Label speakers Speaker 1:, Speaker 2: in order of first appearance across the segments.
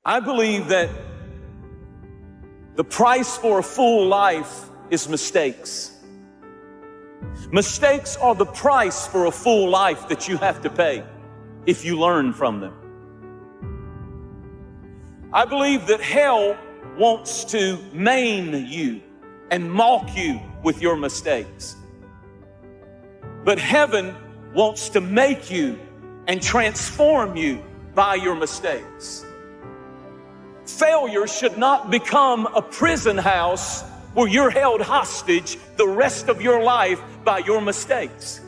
Speaker 1: I believe that the price for a full life is mistakes. Mistakes are the price for a full life that you have to pay if you learn from them. I believe that hell wants to maim you and mock you with your mistakes. But heaven wants to make you and transform you by your mistakes. Failure should not become a prison house where you're held hostage the rest of your life by your mistakes.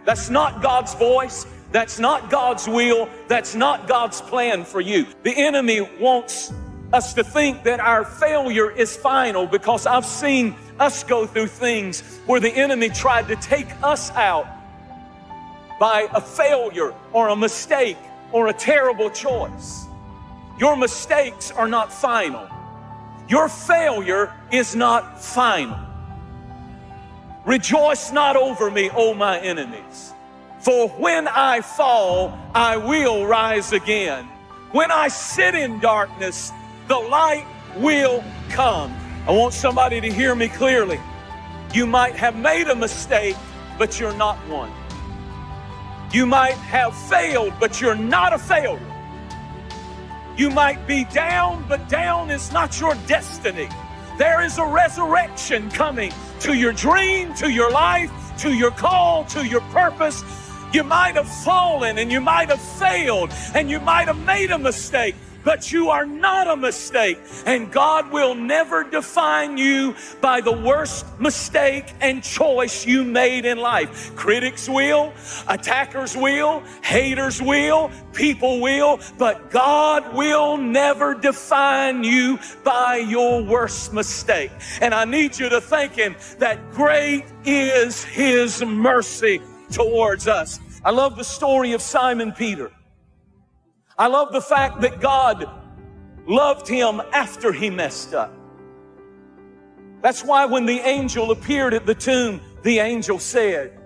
Speaker 1: That's not God's voice. That's not God's will. That's not God's plan for you. The enemy wants us to think that our failure is final, because I've seen us go through things where the enemy tried to take us out by a failure or a mistake or a terrible choice. Your mistakes are not final. Your failure is not final. Rejoice not over me, O my enemies. For when I fall, I will rise again. When I sit in darkness, the light will come. I want somebody to hear me clearly. You might have made a mistake, but you're not one. You might have failed, but you're not a failure. You might be down, but down is not your destiny. There is a resurrection coming to your dream, to your life, to your call, to your purpose. You might have fallen and you might have failed and you might have made a mistake, but you are not a mistake. And God will never define you by the worst mistake and choice you made in life. Critics will, attackers will, haters will, people will, but God will never define you by your worst mistake. And I need you to thank Him that great is His mercy towards us. I love the story of Simon Peter. I love the fact that God loved him after he messed up. That's why when the angel appeared at the tomb, the angel said,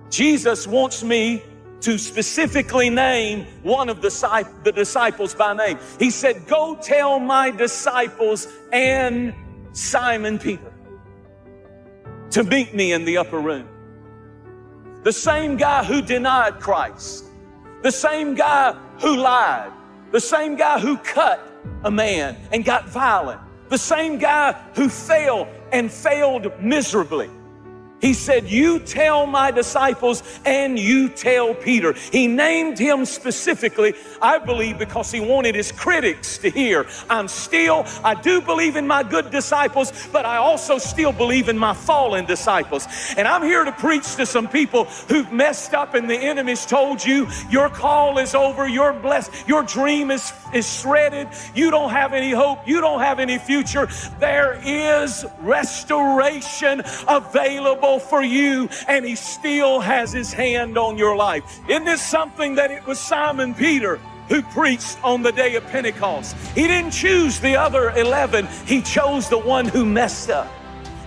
Speaker 1: Jesus wants me to specifically name one of the disciples by name. He said, go tell my disciples and Simon Peter to meet me in the upper room. The same guy who denied Christ, the same guy who lied, the same guy who cut a man and got violent, the same guy who failed and failed miserably. He said, you tell my disciples and you tell Peter. He named him specifically, I believe, because he wanted his critics to hear, I do believe in my good disciples, but I also still believe in my fallen disciples. And I'm here to preach to some people who've messed up and the enemy's told you your call is over, you're blessed, your dream is shredded, you don't have any hope, you don't have any future. There is restoration available for you, and He still has His hand on your life. Isn't this something that it was Simon Peter who preached on the day of Pentecost? He didn't choose the other 11. He chose the one who messed up.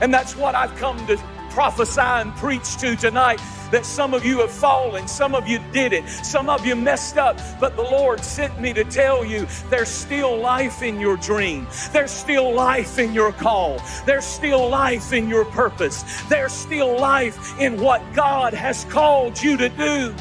Speaker 1: And that's what I've come to prophesy and preach to tonight, that some of you have fallen, some of you did it, some of you messed up, but the Lord sent me to tell you there's still life in your dream. There's still life in your call. There's still life in your purpose. There's still life in what God has called you to do.